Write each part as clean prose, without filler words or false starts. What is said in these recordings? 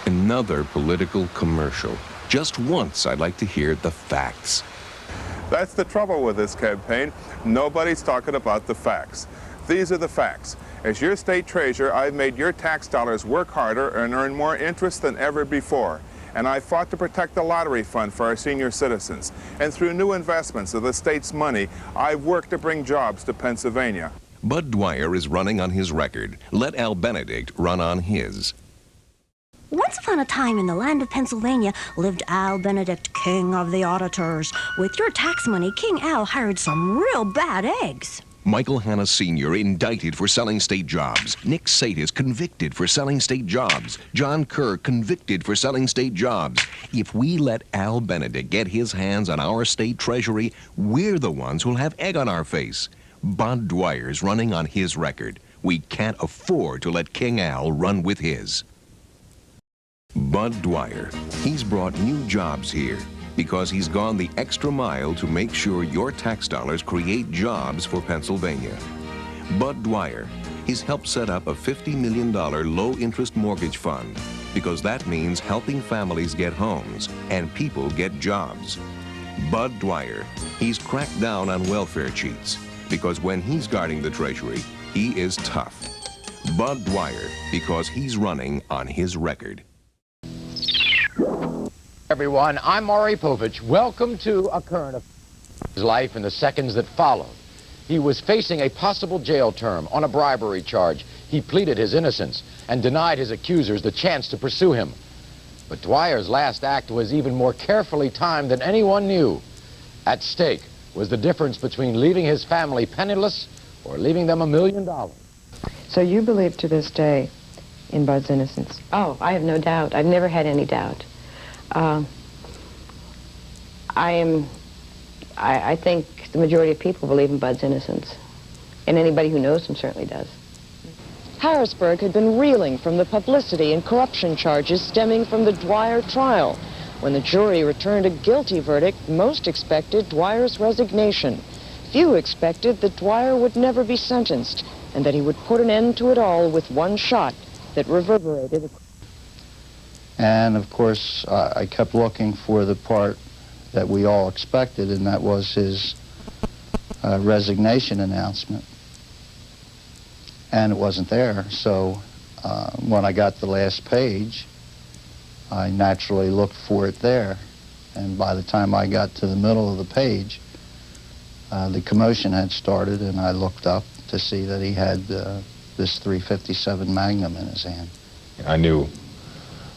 Another political commercial. Just once, I'd like to hear the facts. That's the trouble with this campaign. Nobody's talking about the facts. These are the facts. As your state treasurer, I've made your tax dollars work harder and earn more interest than ever before. And I fought to protect the lottery fund for our senior citizens. And through new investments of the state's money, I've worked to bring jobs to Pennsylvania. Bud Dwyer is running on his record. Let Al Benedict run on his. Once upon a time in the land of Pennsylvania lived Al Benedict, king of the auditors. With your tax money, King Al hired some real bad eggs. Michael Hanna Sr. indicted for selling state jobs. Nick Satis convicted for selling state jobs. John Kerr convicted for selling state jobs. If we let Al Benedict get his hands on our state treasury, we're the ones who'll have egg on our face. Bud Dwyer's running on his record. We can't afford to let King Al run with his. Bud Dwyer, he's brought new jobs here because he's gone the extra mile to make sure your tax dollars create jobs for Pennsylvania. Bud Dwyer, he's helped set up a $50 million low-interest mortgage fund because that means helping families get homes and people get jobs. Bud Dwyer, he's cracked down on welfare cheats because when he's guarding the Treasury, he is tough. Bud Dwyer, because he's running on his record. Everyone, I'm Maury Povich. Welcome to A Current Affairs. His life in the seconds that followed. He was facing a possible jail term on a bribery charge. He pleaded his innocence and denied his accusers the chance to pursue him. But Dwyer's last act was even more carefully timed than anyone knew. At stake was the difference between leaving his family penniless or leaving them $1 million. So you believe to this day in Bud's innocence? Oh, I have no doubt. I've never had any doubt. I think the majority of people believe in Bud's innocence. And anybody who knows him certainly does. Harrisburg had been reeling from the publicity and corruption charges stemming from the Dwyer trial. When the jury returned a guilty verdict, most expected Dwyer's resignation. Few expected that Dwyer would never be sentenced and that he would put an end to it all with one shot that reverberated. And of course, I kept looking for the part that we all expected, and that was his resignation announcement. And it wasn't there, so when I got the last page, I naturally looked for it there. And by the time I got to the middle of the page, the commotion had started, and I looked up to see that he had this .357 Magnum in his hand. I knew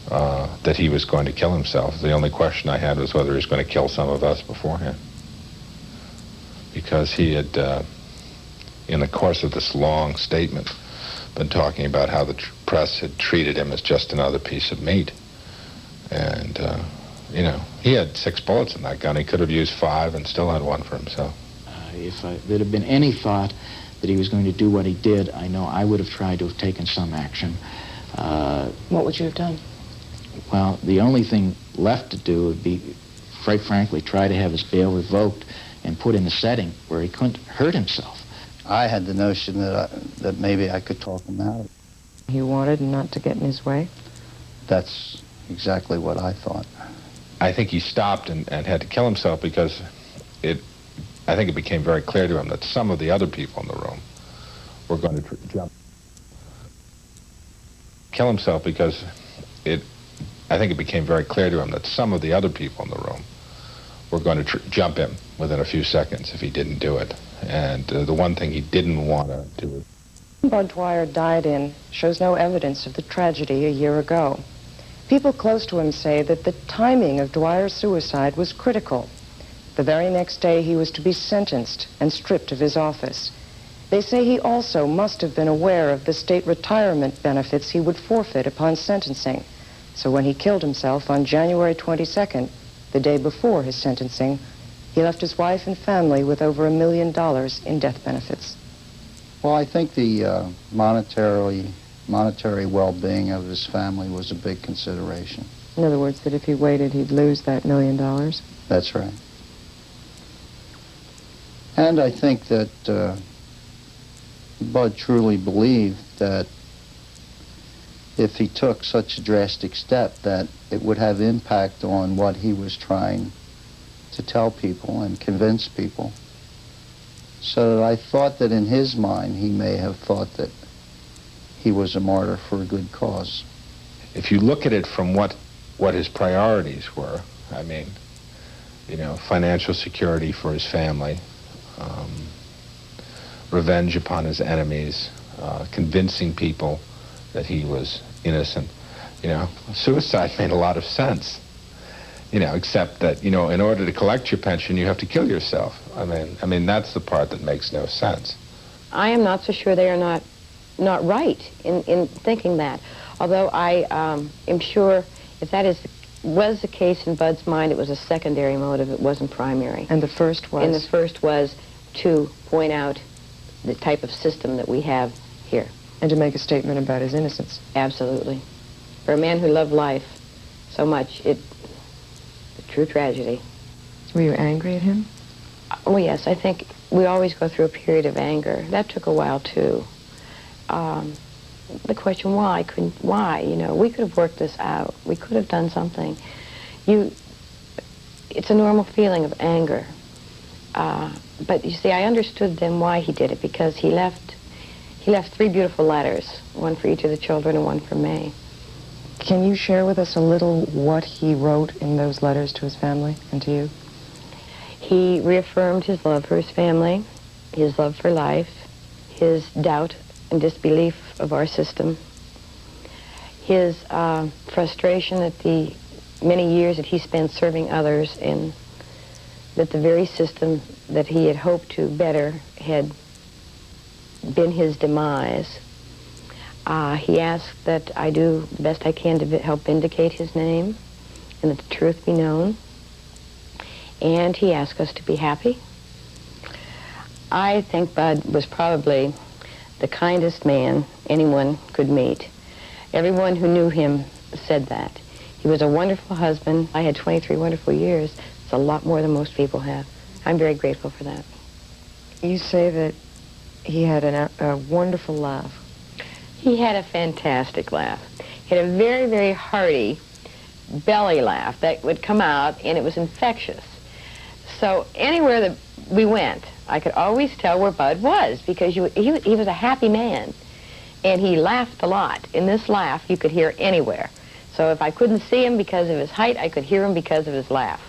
that he was going to kill himself. The only question I had was whether he was going to kill some of us beforehand. Because he had, in the course of this long statement, been talking about how the press had treated him as just another piece of meat. And, you know, he had 6 bullets in that gun. He could have used 5 and still had 1 for himself. If there'd have been any thought that he was going to do what he did, I know I would have tried to have taken some action. What would you have done? Well, the only thing left to do would be, quite frankly, try to have his bail revoked and put in a setting where he couldn't hurt himself. I had the notion that maybe I could talk him out. He wanted not to get in his way? That's exactly what I thought. I think he stopped and had to kill himself because I think it became very clear to him that some of the other people in the room were going to jump. Kill himself because I think it became very clear to him that some of the other people in the room were going to jump him within a few seconds if he didn't do it. And the one thing he didn't want to do. Bud Dwyer died in shows no evidence of the tragedy a year ago. People close to him say that the timing of Dwyer's suicide was critical. The very next day he was to be sentenced and stripped of his office. They say he also must have been aware of the state retirement benefits he would forfeit upon sentencing. So when he killed himself on January 22nd, the day before his sentencing, he left his wife and family with over $1 million in death benefits. Well, I think the monetary well-being of his family was a big consideration. In other words, that if he waited, he'd lose that $1 million? That's right. And I think that, Bud truly believed that if he took such a drastic step, that it would have impact on what he was trying to tell people and convince people. So I thought that in his mind, he may have thought that he was a martyr for a good cause. If you look at it from what his priorities were, I mean, you know, financial security for his family, revenge upon his enemies, convincing people that he was innocent, you know, suicide made a lot of sense. You know, except that, you know, in order to collect your pension, you have to kill yourself. I mean, that's the part that makes no sense. I am not so sure they are not right in thinking that. Although I am sure if that was the case in Bud's mind, it was a secondary motive, it wasn't primary. And the first was? And the first was to point out the type of system that we have here. And to make a statement about his innocence. Absolutely. For a man who loved life so much, a true tragedy. Were you angry at him? Oh, yes. I think we always go through a period of anger. That took a while, too. The question, why? You know, we could have worked this out. We could have done something. It's a normal feeling of anger. But you see, I understood then why he did it, because he left 3 beautiful letters, one for each of the children and one for me. Can you share with us a little what he wrote in those letters to his family and to you? He reaffirmed his love for his family, his love for life, his doubt and disbelief of our system, his frustration at the many years that he spent serving others, and that the very system that he had hoped to better had been his demise. He asked that I do the best I can to help vindicate his name and that the truth be known. And he asked us to be happy. I think Bud was probably the kindest man anyone could meet. Everyone who knew him said that. He was a wonderful husband. I had 23 wonderful years. It's a lot more than most people have. I'm very grateful for that. You say that he had a wonderful laugh. He had a fantastic laugh. He had a very, very hearty belly laugh that would come out, and it was infectious. So anywhere that we went, I could always tell where Bud was, because he was a happy man, and he laughed a lot. In this laugh, you could hear anywhere. So if I couldn't see him because of his height, I could hear him because of his laugh.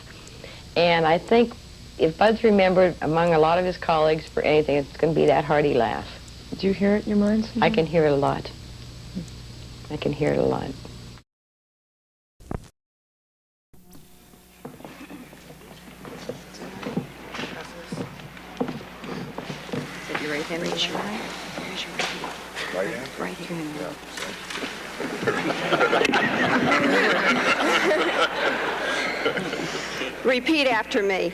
And I think if Bud's remembered among a lot of his colleagues for anything, it's going to be that hearty laugh. Did you hear it in your mind sometime? I can hear it a lot. I can hear it a lot. Is your right hand? Raise your right. Raise your right hand. Right hand? Right here. Yeah. Repeat after me.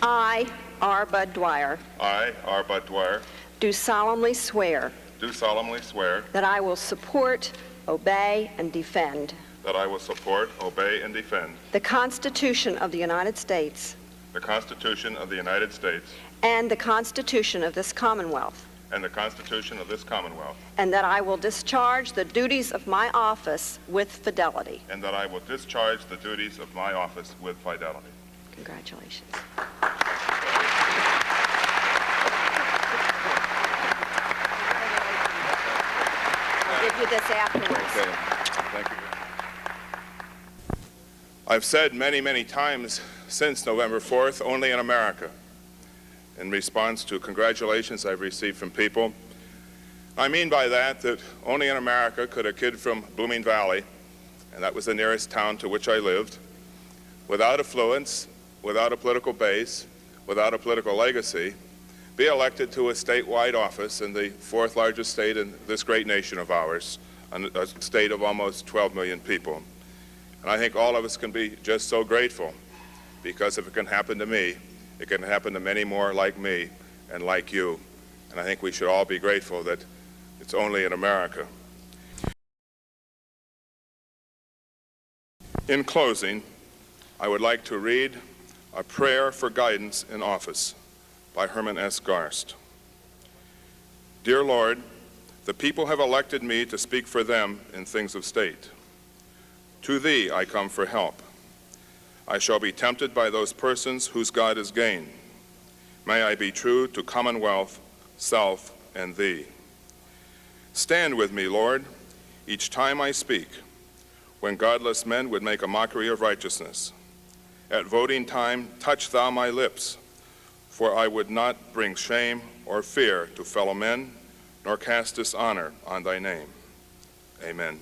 I, R. Bud Dwyer, I, R. Bud Dwyer, do solemnly swear do solemnly swear that I will support, obey, and defend that I will support, obey, and defend the Constitution of the United States the Constitution of the United States and the Constitution of this Commonwealth, and the Constitution of this Commonwealth, and that I will discharge the duties of my office with fidelity. and that I will discharge the duties of my office with fidelity. Congratulations. I'll give you this afterwards. Okay. Thank you. I've said many, many times since November 4th, only in America, in response to congratulations I've received from people. I mean by that only in America could a kid from Blooming Valley, and that was the nearest town to which I lived, without affluence, without a political base, without a political legacy, be elected to a statewide office in the 4th largest state in this great nation of ours, a state of almost 12 million people. And I think all of us can be just so grateful, because if it can happen to me, it can happen to many more like me and like you. And I think we should all be grateful that it's only in America. In closing, I would like to read A Prayer for Guidance in Office by Herman S. Garst. Dear Lord, The people have elected me to speak for them in things of state. To thee I come for help. I shall be tempted by those persons whose God is gain. May I be true to commonwealth, self, and thee. Stand with me, Lord, each time I speak, when godless men would make a mockery of righteousness. At voting time, touch thou my lips, for I would not bring shame or fear to fellow men, nor cast dishonor on thy name. Amen.